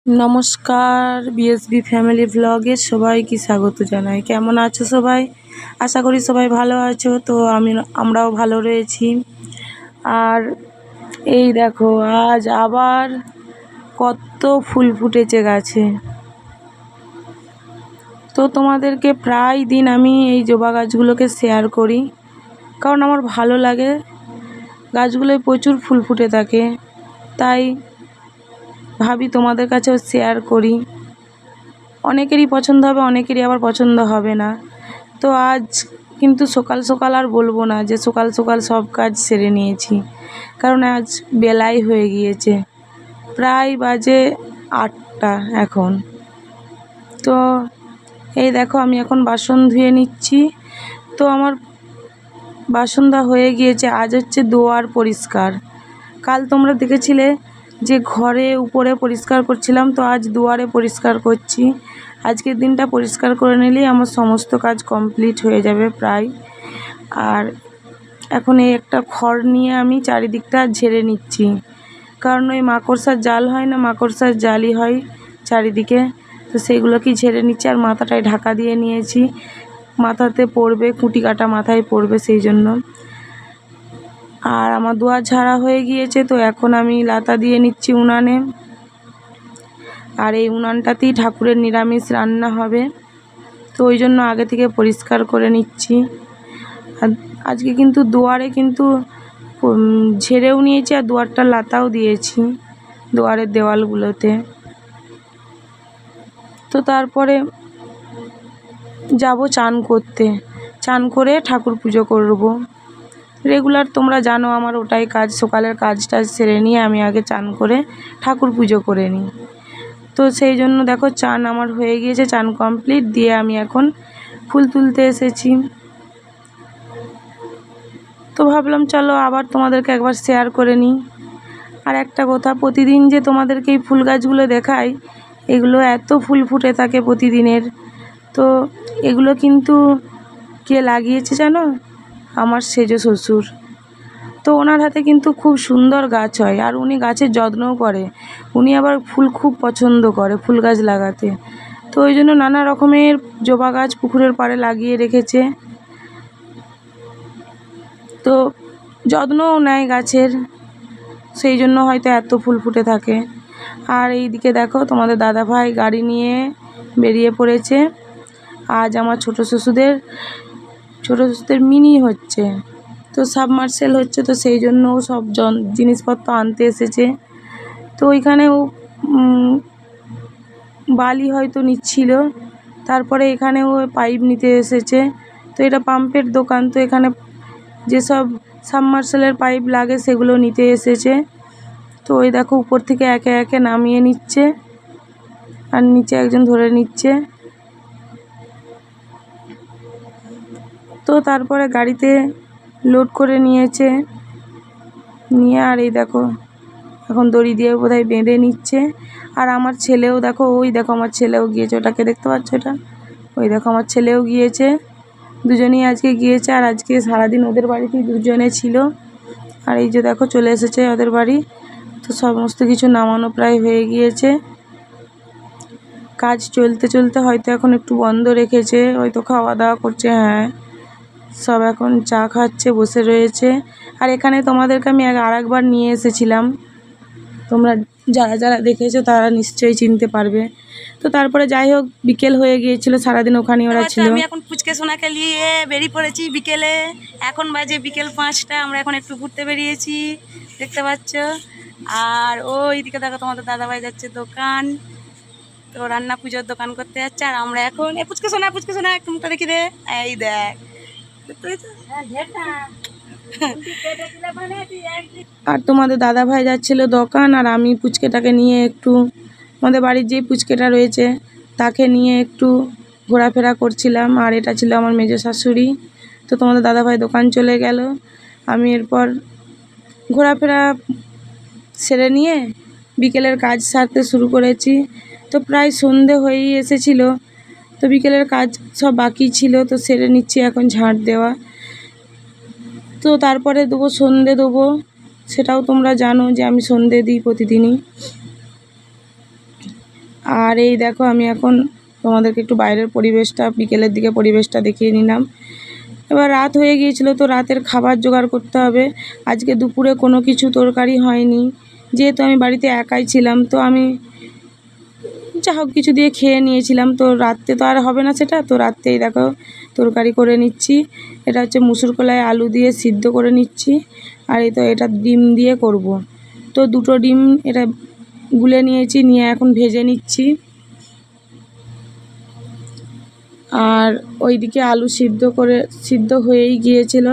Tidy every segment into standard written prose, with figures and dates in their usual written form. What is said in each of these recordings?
নমস্কার, BSB family ভ্লগে সবাইকে স্বাগত জানাই। কেমন আছো সবাই? আশা করি সবাই ভালো আছো। তো আমরাও ভালো রয়েছি। আর এই দেখো, আজ আবার কত ফুল ফুটেছে গাছে। তো তোমাদেরকে প্রায় দিন আমি এই জবা গাছগুলোকে শেয়ার করি, কারণ আমার ভালো লাগে। গাছগুলোয় প্রচুর ফুল ফুটে থাকে, তাই ভাবি তোমাদের কাছেও শেয়ার করি। অনেকেরই পছন্দ হবে, অনেকেরই আবার পছন্দ হবে না। তো আজ কিন্তু সকাল সকাল আর বলবো না যে সকাল সকাল সব কাজ সেরে নিয়েছি, কারণ আজ বেলাই হয়ে গিয়েছে, প্রায় বাজে 8টা এখন। তো এই দেখো, আমি এখন বাসন ধুয়ে নিচ্ছি। তো আমার বাসন ধোয়া হয়ে গিয়েছে। আজ হচ্ছে দুয়ার পরিষ্কার। কাল তোমরা দেখেছিলে যে ঘরে উপরে পরিষ্কার করছিলাম, তো আজ দুয়ারে পরিষ্কার করছি। আজকের দিনটা পরিষ্কার করে নিলেই আমার সমস্ত কাজ কমপ্লিট হয়ে যাবে প্রায়। আর এখন এই একটা খড় নিয়ে আমি চারিদিকটা ঝেড়ে নিচ্ছি, কারণ ওই মাকড়সার জাল হয় না, মাকড়সার জালই হয় চারিদিকে। তো সেইগুলোকেই ঝেড়ে নিচ্ছি, আর মাথাটায় ঢাকা দিয়ে নিয়েছি। মাথাতে পড়বে, কুটি কাটা মাথায় পড়বে, সেই জন্য। আর আমার দুয়ার ঝাড়া হয়ে গিয়েছে। তো এখন আমি লাতা দিয়ে নিচ্ছি উনানে। আর এই উনানটাতেই ঠাকুরের নিরামিষ রান্না হবে, তো ওই জন্য আগে থেকে পরিষ্কার করে নিচ্ছি। আর আজকে কিন্তু দুয়ারে কিন্তু ঝেড়েও নিয়েছি, আর দুয়ারটা লাতাও দিয়েছি দুয়ারের দেওয়ালগুলোতে। তো তারপরে যাব চান করতে, চান করে ঠাকুর পুজো করব। রেগুলার তোমরা জানো আমার ওটাই কাজ, সকালের কাজটা সেরে নিয়ে আমি আগে চান করে ঠাকুর পুজো করে নিই। তো সেই জন্য দেখো, চান আমার হয়ে গিয়েছে, চান কমপ্লিট দিয়ে আমি এখন ফুল তুলতে এসেছি। তো ভাবলাম চলো আবার তোমাদেরকে একবার শেয়ার করে নিই। আর একটা কথা, প্রতিদিন যে তোমাদেরকে এই ফুল গাছগুলো দেখাই, এগুলো এত ফুল ফুটে থাকে প্রতিদিনের। তো এগুলো কিন্তু কে লাগিয়েছে জানো? আমার সেজ শ্বশুর। তো ওনার হাতে কিন্তু খুব সুন্দর গাছ হয়, আর উনি গাছের যত্নও করে। উনি আবার ফুল খুব পছন্দ করে, ফুল গাছ লাগাতে। তো ওই জন্য নানা রকমের জবা গাছ পুকুরের পাড়ে লাগিয়ে রেখেছে। তো যত্নও নেয় গাছের, সেই জন্য হয়তো এত ফুল ফুটে থাকে। আর এই দিকে দেখো, তোমাদের দাদাভাই গাড়ি নিয়ে বেরিয়ে পড়েছে। আজ আমার ছোটো শ্বশুরদের মিনি হচ্ছে, তো সাবমার্সেল হচ্ছে, তো সেই জন্য ও সব জিনিসপত্র আনতে এসেছে। তো ওইখানে ও বালি হয়তো নিচ্ছিল, তারপরে এখানে ও পাইপ নিতে এসেছে। তো এটা পাম্পের দোকান, তো এখানে যেসব সাবমার্সেলের পাইপ লাগে সেগুলো নিতে এসেছে। তো ওই দেখো, উপর থেকে একে একে নামিয়ে নিচ্ছে, আর নিচে একজন ধরে নিচ্ছে। তো তারপরে গাড়িতে লোড করে নিয়েছে, নিয়ে আর এই দেখো এখন দড়ি দিয়ে বোধহয় বেঁধে নিচ্ছে। আর আমার ছেলেও দেখো, ওই দেখো আমার ছেলেও গিয়েছে, ওটাকে দেখতে পাচ্ছ? এটা ওই দেখো আমার ছেলেও গিয়েছে। দুজনেই আজকে গিয়েছে, আর আজকে সারাদিন ওদের বাড়িতেই দুজনে ছিল। আর এই যে দেখো চলে এসেছে ওদের বাড়ি। তো সমস্ত কিছু নামানো প্রায় হয়ে গিয়েছে। কাজ চলতে চলতে হয়তো এখন একটু বন্ধ রেখেছে, হয়তো খাওয়া দাওয়া করছে। হ্যাঁ, সব এখন চা খাচ্ছে, বসে রয়েছে। আর এখানে তোমাদেরকে আমি আরেকবার নিয়ে এসেছিলাম, তোমরা যারা যারা দেখেছো তারা নিশ্চয়ই চিনতে পারবে। তো তারপরে যাই হোক, বিকেল হয়ে গিয়েছিল, সারাদিন ওখানে ওরা ছিল। আমি এখন পুচকে সোনাকে নিয়ে বেরিয়ে পড়েছি বিকেলে। এখন বাজে বিকেল 5টা। আমরা এখন একটু ঘুরতে বেরিয়েছি, দেখতে পাচ্ছ। আর ওইদিকে দেখো তোমাদের দাদাভাই যাচ্ছে দোকান, তো রান্না পুজোর দোকান করতে যাচ্ছে। আর আমরা এখন পুচকে সোনা একটু মুখটা দেখি দে। এই দেখ, আর তোমাদের দাদাভাই যাচ্ছিল দোকান, আর আমি পুচকেটাকে নিয়ে একটু, আমাদের বাড়ির যেই পুচকেটা রয়েছে তাকে নিয়ে একটু ঘোরাফেরা করছিলাম। আর এটা ছিল আমার মেজ শাশুড়ি। তো তোমাদের দাদাভাই দোকান চলে গেল, আমি এরপর ঘোরাফেরা সেরে নিয়ে বিকেলের কাজ সারতে শুরু করেছি। তো প্রায় সন্ধে হয়েই এসেছিল, তো বিকেলের কাজ সব বাকি ছিল, তো সেরে নিচ্ছি এখন ঝাঁট দেওয়া। তো তারপরে দেবো সন্ধে দেবো, সেটাও তোমরা জানো যে আমি সন্ধে দিই প্রতিদিনই। আর এই দেখো আমি এখন তোমাদেরকে একটু বাইরের পরিবেশটা, বিকেলের দিকে পরিবেশটা দেখিয়ে নিলাম। এবার রাত হয়ে গিয়েছিল, তো রাতের খাবার জোগাড় করতে হবে। আজকে দুপুরে কোনো কিছু তরকারি হয়নি, যেহেতু আমি বাড়িতে একাই ছিলাম, তো আমি যা হোক কিছু দিয়ে খেয়ে নিয়েছিলাম। তো রাত্রে তো আর হবে না সেটা, তো রাত্রেই দেখো তরকারি করে নিচ্ছি। এটা হচ্ছে মুসুর কলাই আলু দিয়ে সিদ্ধ করে নিচ্ছি, আর এই তো এটা ডিম দিয়ে করব। তো দুটো ডিম এটা গুলে নিয়েছি, নিয়ে এখন ভেজে নিচ্ছি। আর ওইদিকে আলু সিদ্ধ হয়েই গিয়েছিল।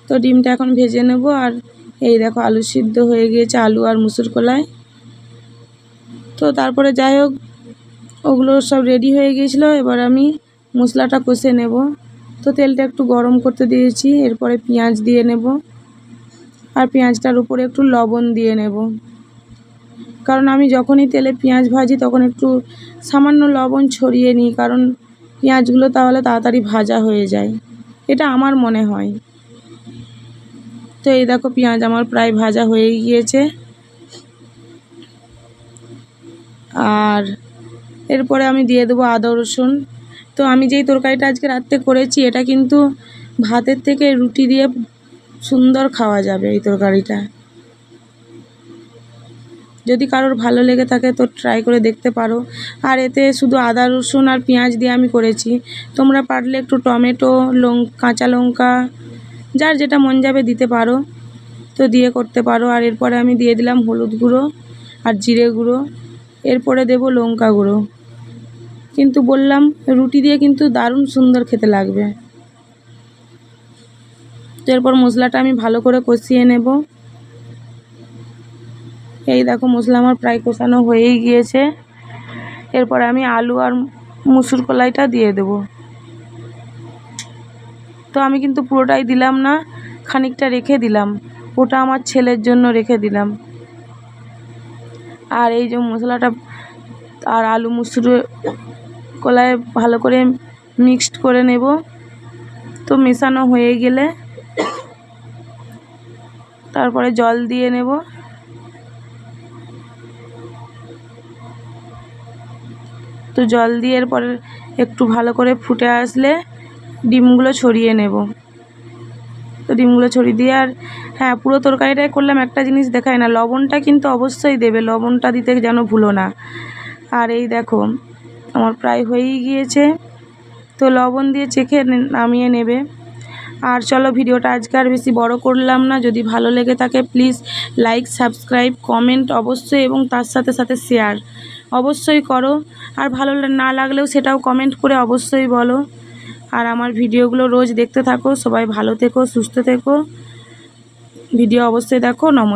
তো ডিমটা এখন ভেজে নেব। আর এই দেখো আলু সিদ্ধ হয়ে গিয়েছে, আলু আর মুসুর কলাই। তো তারপরে যাই হোক ওগুলো সব রেডি হয়ে গিয়েছিলো। এবার আমি মশলাটা কষে নেব। তো তেলটা একটু গরম করতে দিয়েছি, এরপরে পেঁয়াজ দিয়ে নেব, আর পেঁয়াজটার উপরে একটু লবণ দিয়ে নেব। কারণ আমি যখনই তেলে পেঁয়াজ ভাজি তখন একটু সামান্য লবণ ছড়িয়ে নিই, কারণ পেঁয়াজগুলো তাহলে তাড়াতাড়ি ভাজা হয়ে যায়, এটা আমার মনে হয়। তো এই দেখো পেঁয়াজ আমার প্রায় ভাজা হয়ে গিয়েছে। আর এরপরে আমি দিয়ে দেবো আদা রসুন। তো আমি যেই তরকারিটা আজকে রাত্রে করেছি, এটা কিন্তু ভাতের থেকে রুটি দিয়ে সুন্দর খাওয়া যাবে এই তরকারিটা। যদি কারোর ভালো লেগে থাকে তো ট্রাই করে দেখতে পারো। আর এতে শুধু আদা রসুন আর পেঁয়াজ দিয়ে আমি করেছি, তোমরা পারলে একটু টমেটো, কাঁচা লঙ্কা, যার যেটা মন যাবে দিতে পারো, তো দিয়ে করতে পারো। আর এরপরে আমি দিয়ে দিলাম হলুদ গুঁড়ো আর জিরে গুঁড়ো, এরপরে দেবো লঙ্কা গুঁড়ো। কিন্তু বললাম রুটি দিয়ে কিন্তু দারুণ সুন্দর খেতে লাগবে। তো এরপর মশলাটা আমি ভালো করে কষিয়ে নেব। এই দেখো মশলা আমার প্রায় কষানো হয়েই গিয়েছে। এরপরে আমি আলু আর মুসুর কলাইটা দিয়ে দেব। তো আমি কিন্তু পুরোটাই দিলাম না, খানিকটা রেখে দিলাম, ওটা আমার ছেলের জন্য রেখে দিলাম। আর এই যে মশলাটা আর আলু মুসুর কলাই ভালো করে মিক্সড করে নেব। তো মেশানো হয়ে গেলে তারপরে জল দিয়ে নেব। তো জল দিয়ে এরপরে একটু ভালো করে ফুটে আসলে ডিমগুলো ছড়িয়ে নেব। তো ডিমগুলো ছড়িয়ে দিয়ে, আর হ্যাঁ পুরো তরকারিটাই করলাম, একটা জিনিস দেখায় না, লবণটা কিন্তু অবশ্যই দেবে, লবণটা দিতে যেন ভুলো না। আর এই দেখো আমার প্রায় হয়েই গিয়েছে, তো লবণ দিয়ে চেখে নামিয়ে নেবে। আর চলো ভিডিওটা আজকে আর বেশি বড় করলাম না। যদি ভালো লেগে থাকে প্লিজ লাইক, সাবস্ক্রাইব, কমেন্ট অবশ্যই, এবং তার সাথে সাথে শেয়ার অবশ্যই করো। আর ভালো না লাগলেও সেটাও কমেন্ট করে অবশ্যই বলো। আর আমার ভিডিওগুলো রোজ দেখতে থাকো। সবাই ভালো থেকো, সুস্থ থেকো, ভিডিও অবশ্যই দেখো। নমস্কার।